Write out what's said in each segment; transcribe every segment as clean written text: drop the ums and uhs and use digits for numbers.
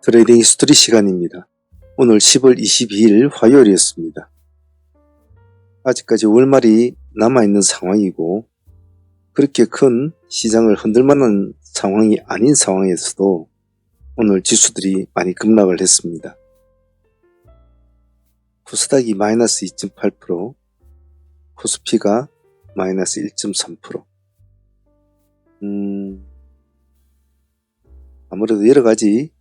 트레이딩 히스토리 시간입니다. 오늘 10월 22일 화요일이었습니다. 아직까지 월말이 남아있는 상황이고 그렇게 큰 시장을 흔들만한 상황이 아닌 상황에서도 오늘 지수들이 많이 급락을 했습니다. 코스닥이 마이너스 2.8%, 코스피가 마이너스 1.3%. 아무래도 여러가지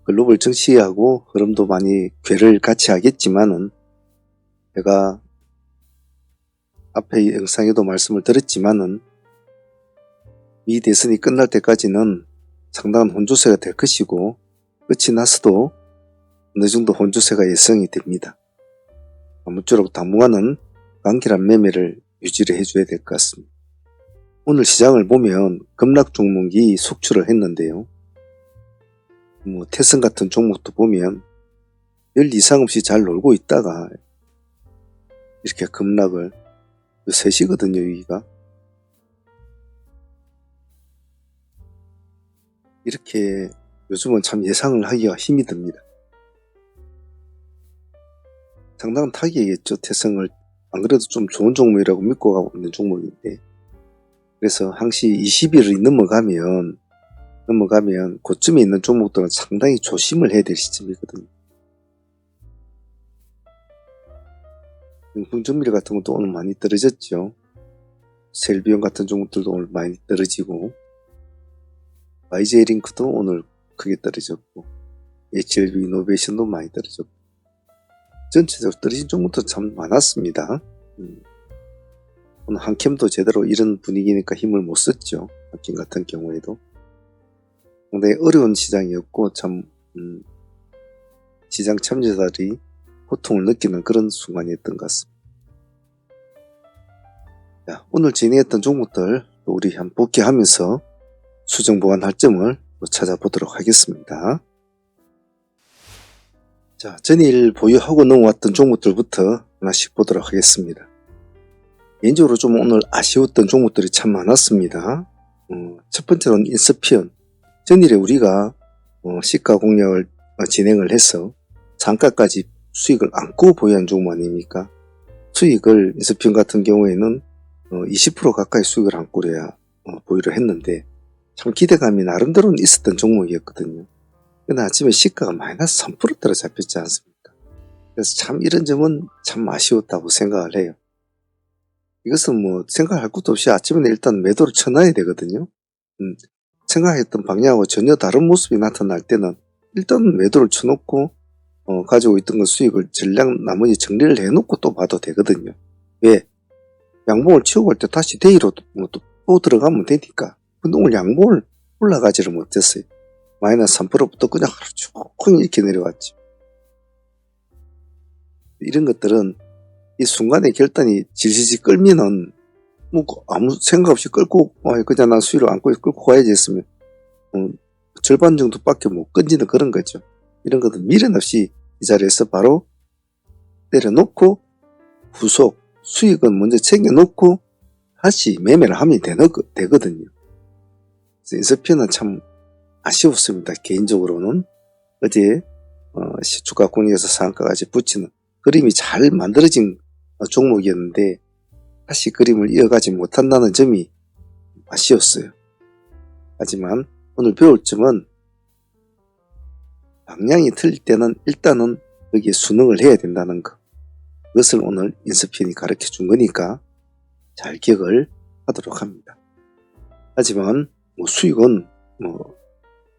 글로벌 정치하고 흐름도 많이 괴를 같이 하겠지만은 제가 앞에 영상에도 말씀을 드렸지만은 미 대선이 끝날 때까지는 상당한 혼조세가 될 것이고 끝이 나서도 어느 정도 혼조세가 예상이 됩니다. 아무쪼록 당분간은 강결한 매매를 유지를 해줘야 될 것 같습니다. 오늘 시장을 보면 급락 종목이 속출을 했는데요. 태선 같은 종목도 보면 별 이상 없이 잘 놀고 있다가 이렇게 급락을 3시거든요 여기가. 이렇게 요즘은 참 예상을 하기가 힘이 듭니다. 상당한 타격이겠죠. 태성을 안 그래도 좀 좋은 종목이라고 믿고 가고 있는 종목인데, 그래서 항시 20일을 넘어가면 고점에 있는 종목들은 상당히 조심을 해야 될 시점이거든요. 영풍전미래 같은 것도 오늘 많이 떨어졌죠. 셀비온 같은 종목들도 오늘 많이 떨어지고, YJ링크도 오늘 크게 떨어졌고, HLB 이노베이션도 많이 떨어졌고, 전체적으로 떨어진 종목도 참 많았습니다. 오늘 한캠도 제대로 이런 분위기니까 힘을 못 썼죠. 한캠 같은 경우에도 상당히 어려운 시장이었고 참 시장 참여자들이 고통을 느끼는 그런 순간이었던 것 같습니다. 자, 오늘 진행했던 종목들 우리 한번 복귀하면서 수정 보완 할점을 찾아보도록 하겠습니다. 자, 전일 보유하고 넘어왔던 종목들부터 하나씩 보도록 하겠습니다. 개인적으로 좀 오늘 아쉬웠던 종목들이 참 많았습니다. 첫 번째로는 인스피언. 전일에 우리가 시가 공략을 진행을 해서 상가까지 수익을 안고 보유한 종목 아닙니까? 수익을 인스피언 같은 경우에는 20% 가까이 수익을 안고려야 보유를 했는데 참 기대감이 나름대로는 있었던 종목이었거든요. 근데 아침에 시가가 마이너스 3%대로 잡혔지 않습니까? 그래서 참 이런 점은 참 아쉬웠다고 생각을 해요. 이것은 생각할 것도 없이 아침에 일단 매도를 쳐놔야 되거든요. 생각했던 방향하고 전혀 다른 모습이 나타날 때는 일단 매도를 쳐놓고 가지고 있던 그 수익을 전량 나머지 정리를 해놓고 또 봐도 되거든요. 왜? 양봉을 치우고 올 때 다시 대기로 또 들어가면 되니까. 근데 오늘 양봉을 올라가지를 못했어요. 마이너스 3%부터 그냥 하루 종일 이렇게 내려왔죠. 이런 것들은 이 순간에 결단이 질질질 끌면은 아무 생각 없이 끌고 그냥 난 수위를 안고 끌고 가야지 했으면 절반 정도밖에 못 끊지는 그런 거죠. 이런 것은 미련 없이 이 자리에서 바로 내려놓고 후속 수익은 먼저 챙겨놓고 다시 매매를 하면 되거든요. 그래서 인스피언은 참 아쉬웠습니다. 개인적으로는 어제 주가 공략에서 상한가까지 붙이는 그림이 잘 만들어진 종목이었는데 다시 그림을 이어가지 못한다는 점이 아쉬웠어요. 하지만 오늘 배울 점은 방향이 틀릴 때는 일단은 여기에 순응을 해야 된다는 것. 그것을 오늘 인스피언이 가르쳐 준 거니까 잘 기억을 하도록 합니다. 하지만 수익은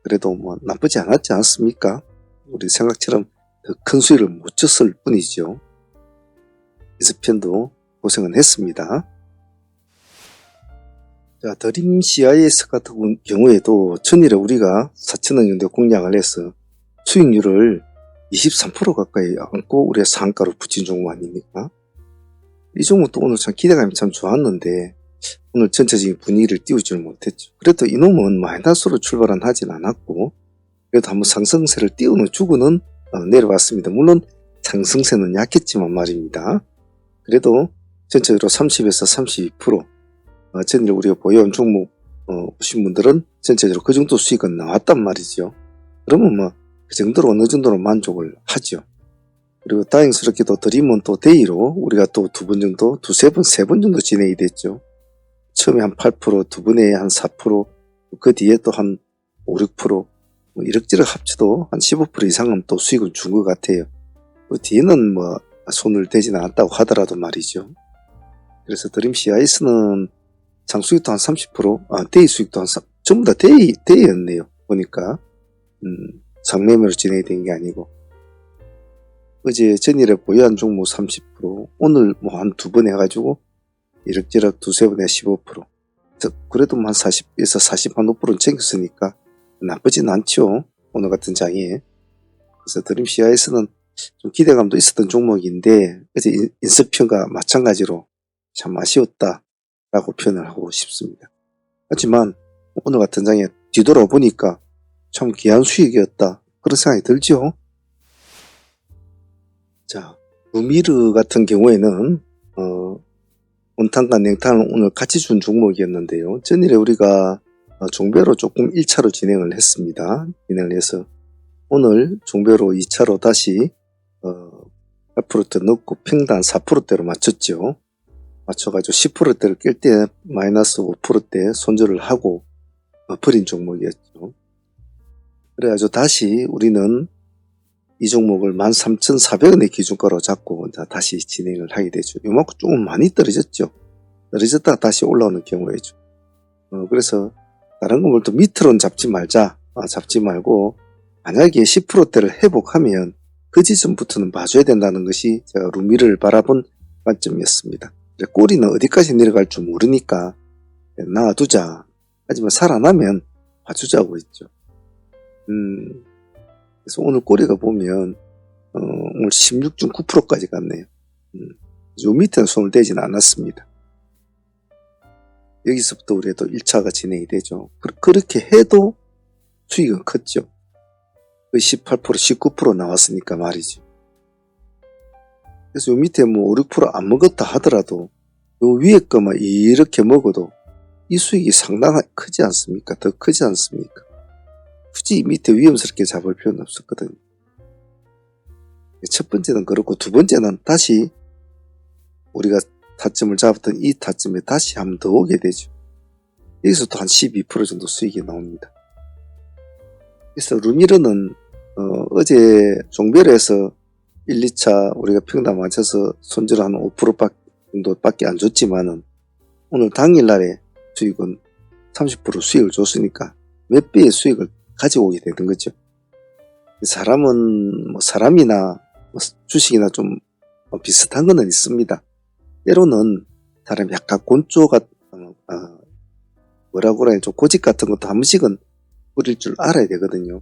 그래도 나쁘지 않았지 않습니까? 우리 생각처럼 더 큰 수익을 못 줬을 뿐이죠. 인스피언도 고생은 했습니다. 자, 드림 CIS 같은 경우에도 전일에 우리가 4,000원 정도 공략을 해서 수익률을 23% 가까이 안고 우리가 상가로 붙인 종목 아닙니까? 이 종목도 오늘 참 기대감이 참 좋았는데 오늘 전체적인 분위기를 띄우지를 못했죠. 그래도 이놈은 마이너스로 출발은 하진 않았고 그래도 한번 상승세를 띄워주고는 내려왔습니다. 물론 상승세는 약했지만 말입니다. 그래도 전체적으로 30에서 32% 전일 우리가 보유한 종목 보신 분들은 전체적으로 그 정도 수익은 나왔단 말이죠. 그러면 그 정도로 어느 정도로 만족을 하죠. 그리고 다행스럽게도 드림은 또 데이로 우리가 또 두 번 정도, 두세 번, 세 번 정도 진행이 됐죠. 처음에 한 8%, 두 번에 한 4%, 그 뒤에 또 한 5, 6%, 뭐 이럭저럭 합쳐도 한 15% 이상은 또 수익을 준 것 같아요. 그 뒤에는 뭐 손을 대지는 않았다고 하더라도 말이죠. 그래서 드림 CIS는 장수익도 한 30%, 데이 수익도 한 전부 다 데이였네요. 보니까 장매매로 진행이 된 게 아니고, 어제 전일에 보유한 종목 30%, 오늘 뭐 한 두 번 해가지고 이럭저럭 두세 번에 15%, 그래도 뭐 한 40에서 40%는 챙겼으니까 나쁘진 않죠, 오늘 같은 장에. 그래서 드림 CIS는 좀 기대감도 있었던 종목인데 어제 인수편과 마찬가지로 참 아쉬웠다 라고 표현을 하고 싶습니다. 하지만 오늘 같은 장에 뒤돌아보니까 참 귀한 수익이었다, 그런 생각이 들죠. 자, 루미르 같은 경우에는 온탕과 냉탕을 오늘 같이 준 종목이었는데요. 전일에 우리가 종배로 조금 1차로 진행을 했습니다. 진행을 해서 오늘 종배로 2차로 다시 8%대 넣고 평단 4%대로 맞췄죠. 맞춰가지고 10%대를 깰 때 마이너스 5%대 손절을 하고 버린 종목이었죠. 그래가지고 다시 우리는 이 종목을 13,400원의 기준가로 잡고 다시 진행을 하게 되죠. 요만큼 조금 많이 떨어졌죠. 떨어졌다가 다시 올라오는 경우에죠. 그래서 다른 건물 또 밑으로는 잡지 말자. 잡지 말고 만약에 10%대를 회복하면 그 지점부터는 봐줘야 된다는 것이 제가 루미를 바라본 관점이었습니다. 꼬리는 어디까지 내려갈 줄 모르니까 놔두자. 하지만 살아나면 봐주자고 했죠. 그래서 오늘 꼬리가 보면 오늘 16.9%까지 갔네요. 요 밑에는 손을 대지는 않았습니다. 여기서부터 우리가 또 1차가 진행이 되죠. 그렇게 해도 수익은 컸죠. 거의 18%, 19% 나왔으니까 말이죠. 그래서 요 밑에 뭐 5, 6%안 먹었다 하더라도 요 위에 거만 이렇게 먹어도 이 수익이 상당히 크지 않습니까? 더 크지 않습니까? 굳이 밑에 위험스럽게 잡을 필요는 없었거든요. 첫 번째는 그렇고, 두 번째는 다시 우리가 타점을 잡았던 이 타점에 다시 한 번 더 오게 되죠. 여기서 또 한 12% 정도 수익이 나옵니다. 그래서 루미르는 어제 종별에서 1, 2차 우리가 평단 맞춰서 손절 한 5% 정도밖에 안 줬지만은 오늘 당일날에 수익은 30% 수익을 줬으니까 몇 배의 수익을 가지고 오게 되는 거죠. 사람은 뭐 사람이나 뭐 주식이나 좀 비슷한 거는 있습니다. 때로는 사람이 약간 곤조가 뭐라고 그래야 좀 고집 같은 것도 한 번씩은 부릴 줄 알아야 되거든요.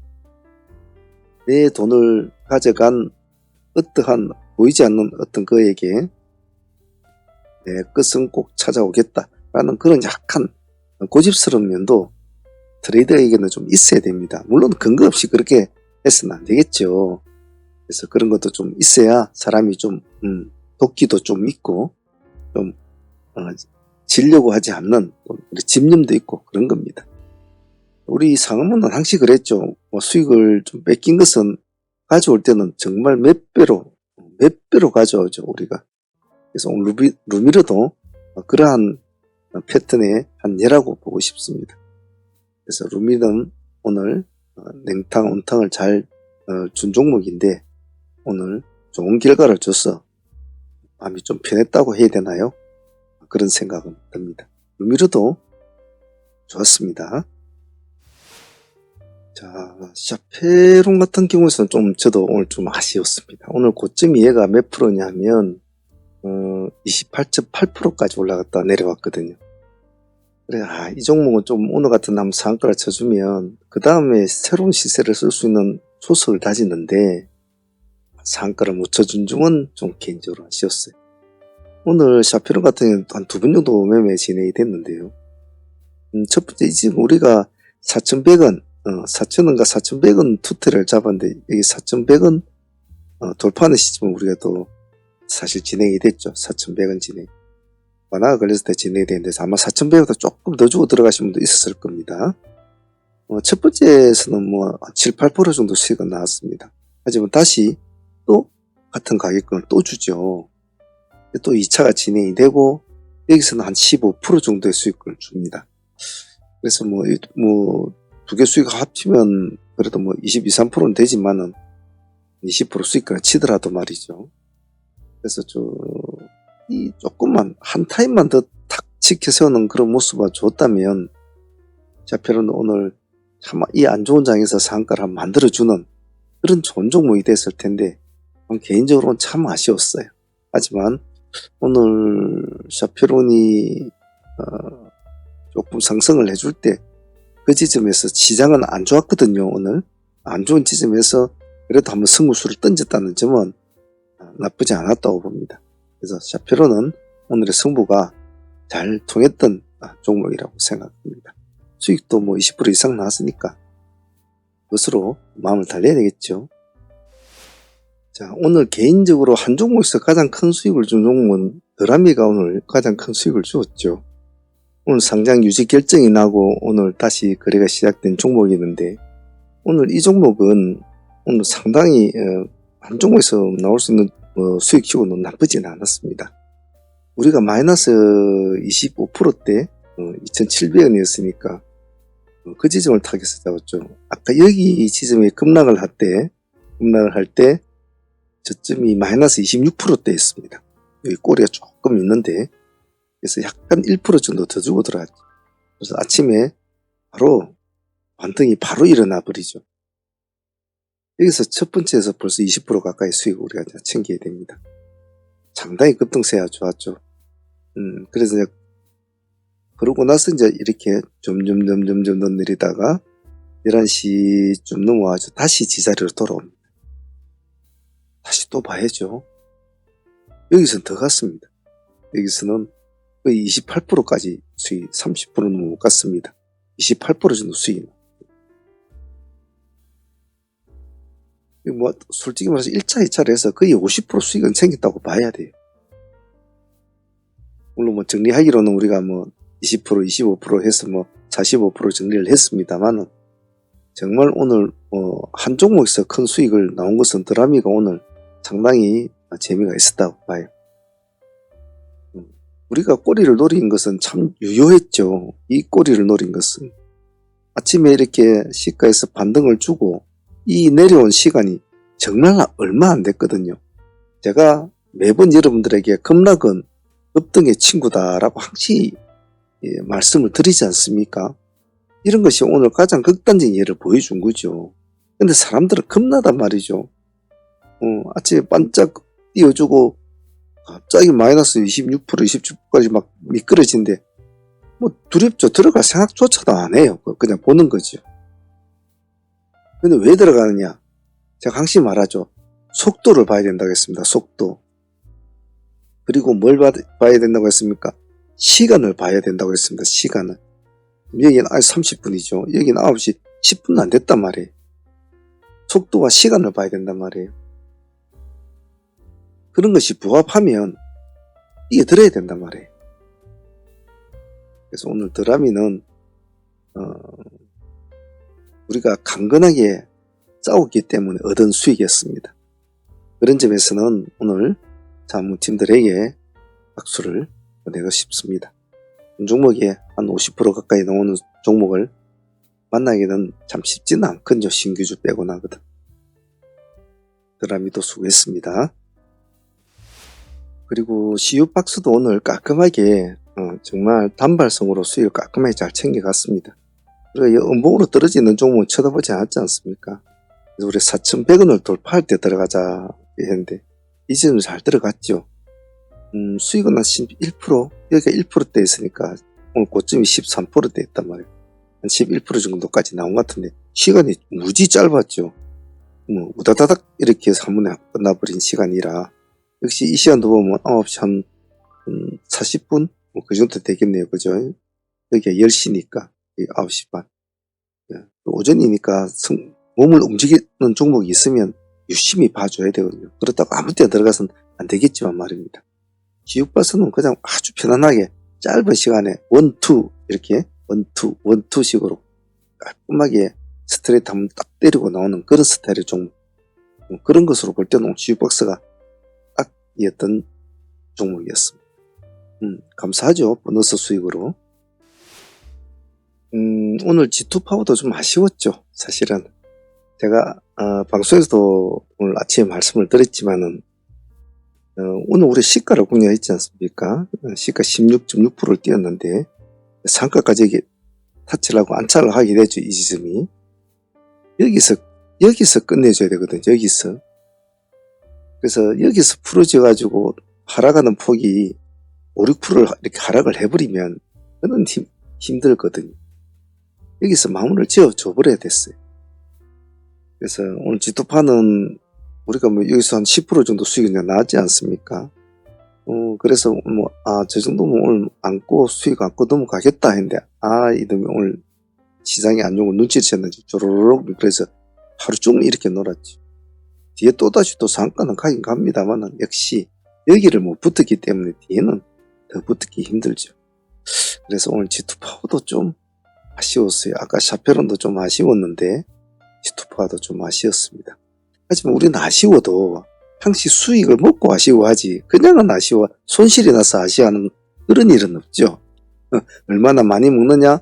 내 돈을 가져간 어떠한 보이지 않는 어떤 거에게 내 것은 꼭 찾아오겠다라는 그런 약간 고집스러운 면도 트레이더에게는 좀 있어야 됩니다. 물론 근거 없이 그렇게 해서는 안 되겠죠. 그래서 그런 것도 좀 있어야 사람이 좀 도끼도 좀 있고 좀 지려고 하지 않는 집념도 있고 그런 겁니다. 우리 상업문은 항상 그랬죠. 수익을 좀 뺏긴 것은 가져올 때는 정말 몇 배로 가져오죠, 우리가. 그래서 오늘 루미르도 그러한 패턴의 한 예라고 보고 싶습니다. 그래서 루미는 오늘 냉탕, 온탕을 잘 준 종목인데 오늘 좋은 결과를 줘서 마음이 좀 편했다고 해야 되나요? 그런 생각은 듭니다. 루미르도 좋았습니다. 자, 샤페론 같은 경우에는 좀 저도 오늘 좀 아쉬웠습니다. 오늘 고점이 얘가 몇 프로냐면 28.8%까지 올라갔다 내려왔거든요. 그래, 이 종목은 좀 오늘 같은 날 상한가를 쳐주면 그 다음에 새로운 시세를 쓸 수 있는 소석을 다지는데 상한가를 못 쳐준 중은 좀 개인적으로 아쉬웠어요. 오늘 샤페론 같은 경우는 한 두 번 정도 매매 진행이 됐는데요. 첫 번째 지금 우리가 4,100원 4,000원과 4,100원 투트를 잡았는데 여기 4,100원 돌파하는 시점은 우리가 또 사실 진행이 됐죠. 4,100원 진행. 완화가 걸렸을 때 진행이 됐는데 아마 4,100원보다 조금 더 주고 들어가신 분도 있었을 겁니다. 첫 번째에서는 7, 8% 정도 수익은 나왔습니다. 하지만 다시 또 같은 가격권을 또 주죠. 또 2차가 진행이 되고 여기서는 한 15% 정도의 수익을 줍니다. 그래서 두 개 수익 합치면 그래도 22, 3%는 되지만은 20% 수익을 치더라도 말이죠. 그래서 조금만 한 타임만 더 탁 지켜 세우는 그런 모습을 줬다면 샤페로는 오늘 참 이 안 좋은 장에서 상한가를 한번 만들어주는 그런 좋은 종목이 됐을 텐데 개인적으로는 참 아쉬웠어요. 하지만 오늘 샤페론이 조금 상승을 해줄 때 그 지점에서 시장은 안 좋았거든요. 오늘 안 좋은 지점에서 그래도 한번 승부수를 던졌다는 점은 나쁘지 않았다고 봅니다. 그래서 샤페론은 오늘의 승부가 잘 통했던 종목이라고 생각합니다. 수익도 20% 이상 나왔으니까 그것으로 마음을 달래야 되겠죠. 자, 오늘 개인적으로 한 종목에서 가장 큰 수익을 준 종목은 드라미가 오늘 가장 큰 수익을 주었죠. 오늘 상장 유지 결정이 나고 오늘 다시 거래가 시작된 종목이었는데 오늘 이 종목은 오늘 상당히 한 종목에서 나올 수 있는 수익치고는 나쁘진 않았습니다. 우리가 마이너스 25%대 2,700원이었으니까 그 지점을 타겟을 잡았죠. 아까 여기 지점에 급락을 할 때 저점이 마이너스 26%대였습니다. 여기 꼬리가 조금 있는데 그래서 약간 1% 정도 더 주고 들어갔죠. 그래서 아침에 바로 반등이 바로 일어나 버리죠. 여기서 첫 번째에서 벌써 20% 가까이 수익을 우리가 챙겨야 됩니다. 상당히 급등세가 좋았죠. 그래서 그러고 나서 이제 이렇게 점점 내리다가 11시쯤 넘어와서 다시 지자리로 돌아옵니다. 다시 또 봐야죠. 여기서는 더 갔습니다. 여기서는 거의 28%까지 수익, 30%는 못 갔습니다. 28% 정도 수익이 솔직히 말해서 1차, 2차를 해서 거의 50% 수익은 생겼다고 봐야 돼요. 물론 정리하기로는 우리가 20%, 25% 해서 45% 정리를 했습니다만 정말 오늘 한 종목에서 큰 수익을 나온 것은 드라미가 오늘 상당히 재미가 있었다고 봐요. 우리가 꼬리를 노린 것은 참 유효했죠. 이 꼬리를 노린 것은 아침에 이렇게 시가에서 반등을 주고 이 내려온 시간이 정말 얼마 안 됐거든요. 제가 매번 여러분들에게 급락은 급등의 친구다라고 항상 말씀을 드리지 않습니까? 이런 것이 오늘 가장 극단적인 예를 보여준 거죠. 근데 사람들은 겁나단 말이죠. 아침에 반짝 띄워주고 갑자기 마이너스 26%, 27%까지 막 미끄러진데 두렵죠. 들어갈 생각조차도 안 해요. 그냥 보는 거죠. 근데 왜 들어가느냐? 제가 항상 말하죠. 속도를 봐야 된다고 했습니다. 속도. 그리고 뭘 봐야 된다고 했습니까? 시간을 봐야 된다고 했습니다. 시간을. 여기는 30분이죠. 여기는 9시 10분 안 됐단 말이에요. 속도와 시간을 봐야 된단 말이에요. 그런 것이 부합하면 이게 들어야 된단 말이에요. 그래서 오늘 드라미는 우리가 강건하게 싸웠기 때문에 얻은 수익이었습니다. 그런 점에서는 오늘 자문팀들에게 박수를 보내고 싶습니다. 종목에 한 50% 가까이 나오는 종목을 만나기는 참 쉽지는 않거든요. 신규주 빼고 나거든. 드라미도 수고했습니다. 그리고 CU박스도 오늘 깔끔하게 정말 단발성으로 수익을 깔끔하게 잘 챙겨갔습니다. 우리가 음봉으로 떨어지는 종목은 쳐다보지 않았지 않습니까? 그래서 우리 4,100원을 돌파할 때 들어가자 했는데 이제는 잘 들어갔죠. 수익은 한 11%? 여기가 1%대 있으니까 오늘 고점이 13%대 있단 말이에요. 한 11% 정도까지 나온 것 같은데 시간이 무지 짧았죠. 우다다닥 이렇게 해서 한 번에 끝나버린 시간이라 역시 이 시간도 보면 9시 한 40분? 그 정도 되겠네요. 그죠? 여기가 10시니까 9시 반. 오전이니까 몸을 움직이는 종목이 있으면 유심히 봐줘야 되거든요. 그렇다고 아무 때나 들어가서는 안 되겠지만 말입니다. 지옥바스는 그냥 아주 편안하게 짧은 시간에 1, 2 이렇게 1, 2 식으로 깔끔하게 스트레이트 한번 딱 때리고 나오는 그런 스타일의 종목. 그런 것으로 볼 때는 GB박스가 딱 이었던 종목이었습니다. 감사하죠. 보너스 수익으로. 오늘 G2파워도 좀 아쉬웠죠. 사실은 제가 방송에서도 오늘 아침에 말씀을 드렸지만은 오늘 우리 시가를 공략했지 않습니까? 시가 16.6%를 뛰었는데 상가까지 타치를 하고 안착을 하게 되죠. 이 지점이 여기서 끝내줘야 되거든요. 여기서. 그래서 여기서 풀어져 가지고 하락하는 폭이 5, 6%를 이렇게 하락을 해버리면 그는 힘들거든요. 여기서 마무리를 지어줘 버려야 됐어요. 그래서 오늘 G2파는 우리가 뭐 여기서 한 10% 정도 수익이 나지 않습니까? 그래서 저 정도면 오늘 안고 수익 안고 넘어가겠다 했는데 이놈이 오늘 시장이 안 좋은 눈치를 챘는지 쪼로록 그래서 하루 종일 이렇게 놀았죠. 뒤에 또다시 또 상가는 가긴 갑니다만 역시 여기를 못 붙었기 때문에 뒤에는 더 붙기 힘들죠. 그래서 오늘 G2파워도 좀 아쉬웠어요. 아까 샤페론도 좀 아쉬웠는데 G2파워도 좀 아쉬웠습니다. 하지만 우리는 아쉬워도 항시 수익을 먹고 아쉬워하지 그냥은 손실이 나서 아쉬워하는 그런 일은 없죠. 얼마나 많이 먹느냐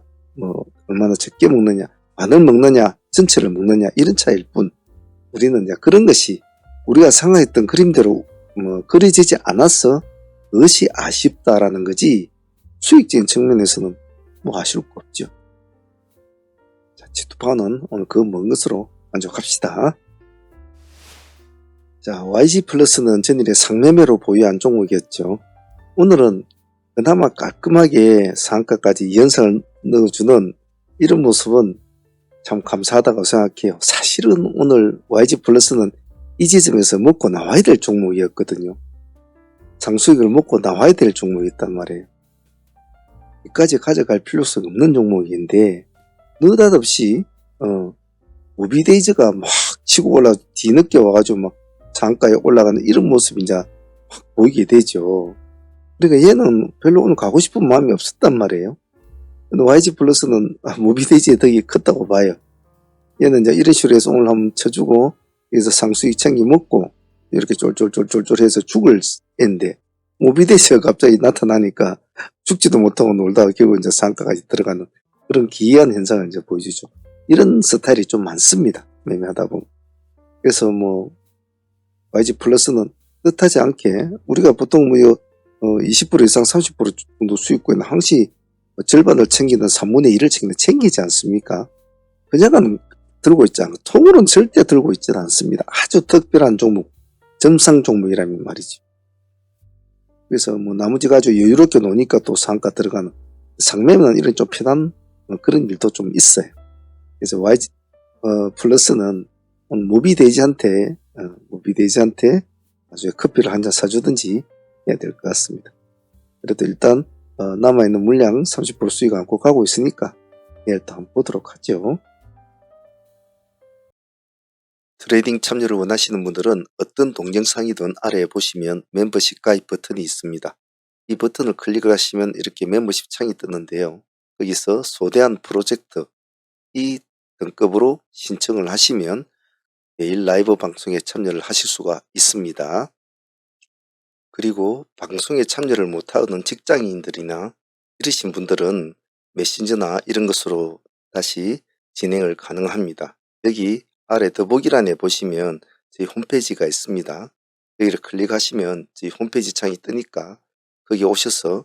얼마나 적게 먹느냐 반을 먹느냐 전체를 먹느냐 이런 차이일 뿐 우리는 그런 것이 우리가 상상했던 그림대로 그려지지 않아서 그것이 아쉽다라는 거지 수익적인 측면에서는 아쉬울 거 없죠. 자, G2파워는 오늘 그 먼 것으로 만족합시다. 자, YG 플러스는 전일에 상매매로 보유한 종목이었죠. 오늘은 그나마 깔끔하게 상한가까지 2연승을 넣어주는 이런 모습은 참 감사하다고 생각해요. 사실은 오늘 YG 플러스는 이 지점에서 먹고 나와야 될 종목이었거든요. 상수익을 먹고 나와야 될 종목이었단 말이에요. 여기까지 가져갈 필요성이 없는 종목인데 느닷없이 무비데이즈가 막 치고 뒤늦게 와가지고 막 상한가에 올라가는 이런 모습이 이제 확 보이게 되죠. 그러니까 얘는 별로 오늘 가고 싶은 마음이 없었단 말이에요. 근데 YG 플러스는 무비데이지의 덕이 컸다고 봐요. 얘는 이제 이런 식으로 해서 오늘 한번 쳐주고 여기서 상수익 챙기 먹고 이렇게 쫄쫄쫄쫄쫄 해서 죽을 애인데 무비데이지가 갑자기 나타나니까 죽지도 못하고 놀다가 결국 이제 상한가까지 들어가는 그런 기이한 현상을 이제 보여주죠. 이런 스타일이 좀 많습니다. 매매하다 보면. 그래서 YG 플러스는 뜻하지 않게 우리가 보통 20% 이상 30% 정도 수익권은 항시 절반을 챙기는 3분의 1을 챙기지 않습니까? 그냥은 들고 있지 않고 통으로는 절대 들고 있지는 않습니다. 아주 특별한 종목, 점상 종목이라면 말이죠. 그래서 나머지 가지고 여유롭게 노니까 또 상가 들어가는 상매면 이런 좀 편한 그런 일도 좀 있어요. 그래서 YG 플러스는 무비데이지한테 나중에 커피를 한 잔 사주든지 해야 될 것 같습니다. 그래도 일단 남아있는 물량 30% 수익 안고 가고 있으니까 내일 또 한번 보도록 하죠. 트레이딩 참여를 원하시는 분들은 어떤 동영상이든 아래에 보시면 멤버십 가입 버튼이 있습니다. 이 버튼을 클릭을 하시면 이렇게 멤버십 창이 뜨는데요. 여기서 소대한 프로젝트 이 등급으로 신청을 하시면 매일 라이브 방송에 참여를 하실 수가 있습니다. 그리고 방송에 참여를 못하는 직장인들이나 이러신 분들은 메신저나 이런 것으로 다시 진행을 가능합니다. 여기 아래 더보기란에 보시면 저희 홈페이지가 있습니다. 여기를 클릭하시면 저희 홈페이지 창이 뜨니까 거기 오셔서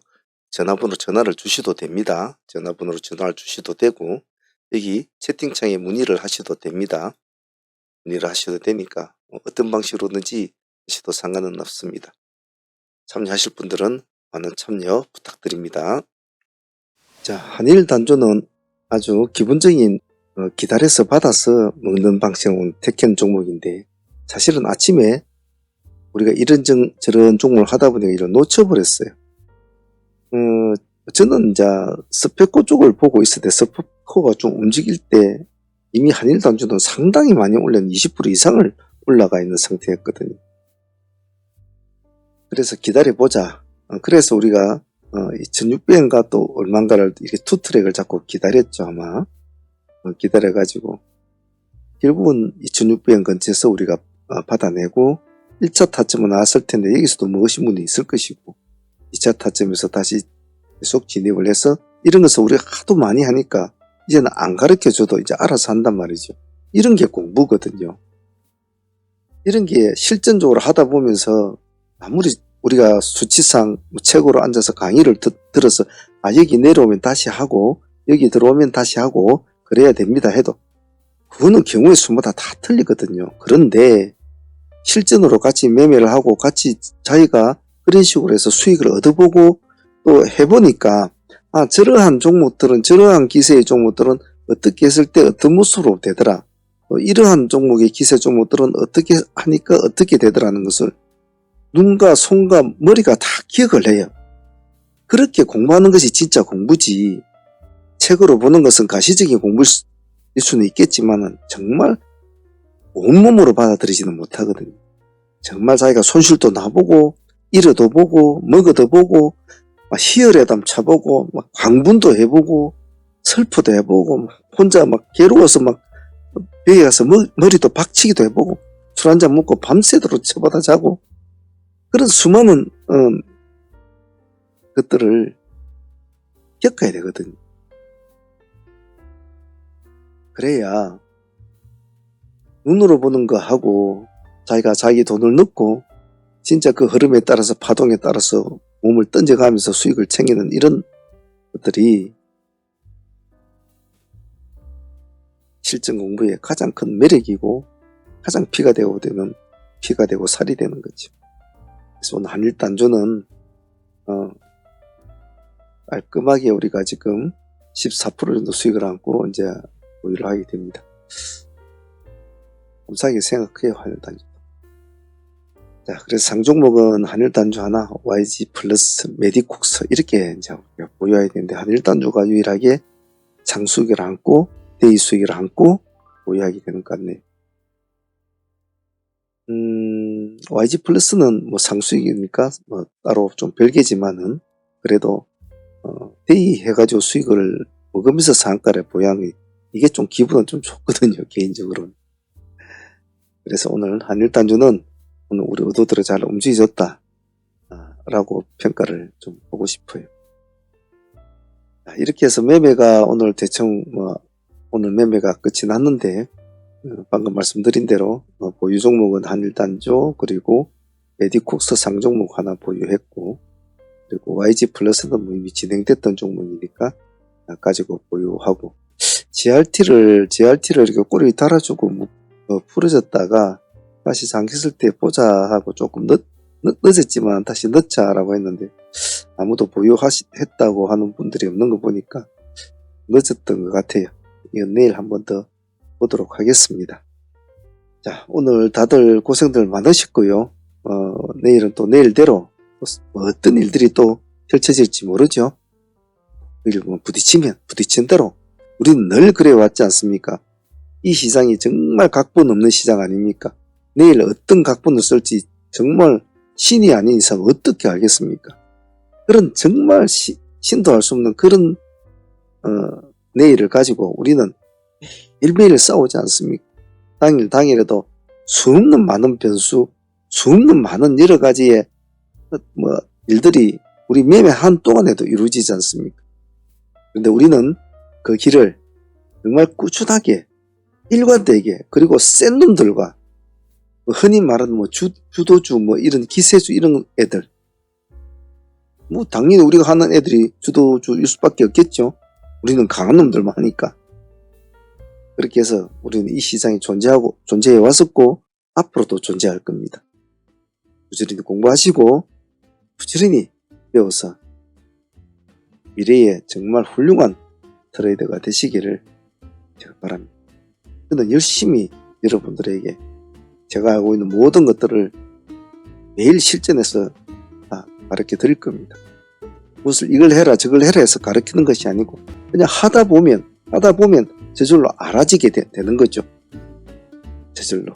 전화를 주셔도 됩니다. 전화번호로 전화를 주셔도 되고 여기 채팅창에 문의를 하셔도 됩니다. 문의를 하셔도 되니까 어떤 방식으로든지 하셔도 상관은 없습니다. 참여하실 분들은 많은 참여 부탁드립니다. 자, 한일 단조는 아주 기본적인 기다려서 받아서 먹는 방식을 택한 종목인데 사실은 아침에 우리가 이런저런 종목을 하다 보니까 이걸 놓쳐버렸어요. 저는 이제 스페코 쪽을 보고 있을 때 스페코가 좀 움직일 때 이미 한일 단조는 상당히 많이 올라는 20% 이상을 올라가 있는 상태였거든요. 그래서 기다려보자. 그래서 우리가 2600엔가 또 얼마인가를 이렇게 투 트랙을 잡고 기다렸죠 아마. 기다려가지고 결국은 2,600원 근처에서 우리가 받아내고 1차 타점은 나왔을 텐데 여기서도 먹으신 분이 있을 것이고 2차 타점에서 다시 계속 진입을 해서 이런 것을 우리가 하도 많이 하니까 이제는 안 가르쳐줘도 이제 알아서 한단 말이죠. 이런 게 공부거든요. 이런 게 실전적으로 하다 보면서 아무리 우리가 수치상 책으로 앉아서 강의를 들어서 여기 내려오면 다시 하고 여기 들어오면 다시 하고 그래야 됩니다 해도 그거는 경우의 수마다 다 틀리거든요. 그런데 실전으로 같이 매매를 하고 같이 자기가 그런 식으로 해서 수익을 얻어보고 또 해보니까 저러한 종목들은 저러한 기세의 종목들은 어떻게 했을 때 어떤 모습으로 되더라. 이러한 종목의 기세 종목들은 어떻게 하니까 어떻게 되더라는 것을 눈과 손과 머리가 다 기억을 해요. 그렇게 공부하는 것이 진짜 공부지. 책으로 보는 것은 가시적인 공부일 수는 있겠지만 정말 온몸으로 받아들이지는 못하거든요. 정말 자기가 손실도 나보고 잃어도 보고 먹어도 보고 희열에담 쳐보고 광분도 해보고 슬프도 해보고 혼자 괴로워서 벽에 가서 머리도 박치기도 해보고 술 한잔 먹고 밤새도록 쳐받아 자고 그런 수많은 것들을 겪어야 되거든요. 그래야 눈으로 보는 거 하고 자기가 자기 돈을 넣고 진짜 그 흐름에 따라서 파동에 따라서 몸을 던져가면서 수익을 챙기는 이런 것들이 실전 공부의 가장 큰 매력이고 가장 피가 되고 살이 되는 거죠. 그래서 오늘 한일단조는 깔끔하게 우리가 지금 14% 정도 수익을 안고 이제 보유를 하게 됩니다. 감사하게 생각해요, 한일단조. 자, 그래서 상종목은 한일단조 하나, YG 플러스, 메디콕스 이렇게 이제 보유해야 되는데 한일단조가 유일하게 장수익을 안고 데이 수익을 안고 보유하게 되는 것 같네요. YG 플러스는 상수익이니까 따로 좀 별개지만은 그래도 데이 해가지고 수익을 먹으면서 상가를 보유하는 이게 좀 기분은 좀 좋거든요, 개인적으로는. 그래서 오늘 한일단조는 오늘 우리 의도대로 잘 움직여졌다 라고 평가를 좀 보고 싶어요. 이렇게 해서 매매가 오늘 대충 오늘 매매가 끝이 났는데 방금 말씀드린 대로 보유 종목은 한일단조 그리고 메디콕스 상종목 하나 보유했고 그리고 YG 플러스는 이미 진행됐던 종목이니까 가지고 보유하고 GRT를 이렇게 꼬리 달아주고 풀어졌다가 다시 장기 쓸 때 보자 하고 조금 늦었지만 다시 넣자라고 했는데 아무도 보유했다고 하는 분들이 없는 거 보니까 늦었던 것 같아요. 이건 내일 한 번 더 보도록 하겠습니다. 자, 오늘 다들 고생들 많으셨고요. 내일은 또 내일대로 어떤 일들이 또 펼쳐질지 모르죠. 부딪힌 대로 우리는 늘 그래왔지 않습니까? 이 시장이 정말 각본 없는 시장 아닙니까? 내일 어떤 각본을 쓸지 정말 신이 아닌 이상 어떻게 알겠습니까? 그런 정말 신도 알 수 없는 그런 내일을 가지고 우리는 일매일 싸우지 않습니까? 당일에도 수없는 많은 변수, 수없는 많은 여러 가지의 일들이 우리 매매한 동안에도 이루어지지 않습니까? 그런데 우리는 그 길을 정말 꾸준하게 일관되게 그리고 센 놈들과 흔히 말하는 주도주 이런 기세주 이런 애들 당연히 우리가 하는 애들이 주도주일 수밖에 없겠죠. 우리는 강한 놈들만 하니까. 그렇게 해서 우리는 이 시장이 존재해 왔었고 앞으로도 존재할 겁니다. 부지런히 공부하시고 부지런히 배워서 미래에 정말 훌륭한 트레이더가 되시기를 제가 바랍니다. 저는 열심히 여러분들에게 제가 알고 있는 모든 것들을 매일 실전에서 다 가르쳐 드릴 겁니다. 무엇을 이걸 해라 저걸 해라 해서 가르치는 것이 아니고 그냥 하다 보면 저절로 알아지게 되는 거죠. 저절로.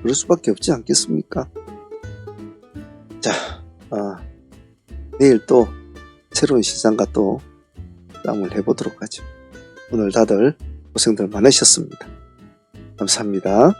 그럴 수밖에 없지 않겠습니까? 자, 내일 또 새로운 시장과 또 싸움을 해보도록 하죠. 오늘 다들 고생들 많으셨습니다. 감사합니다.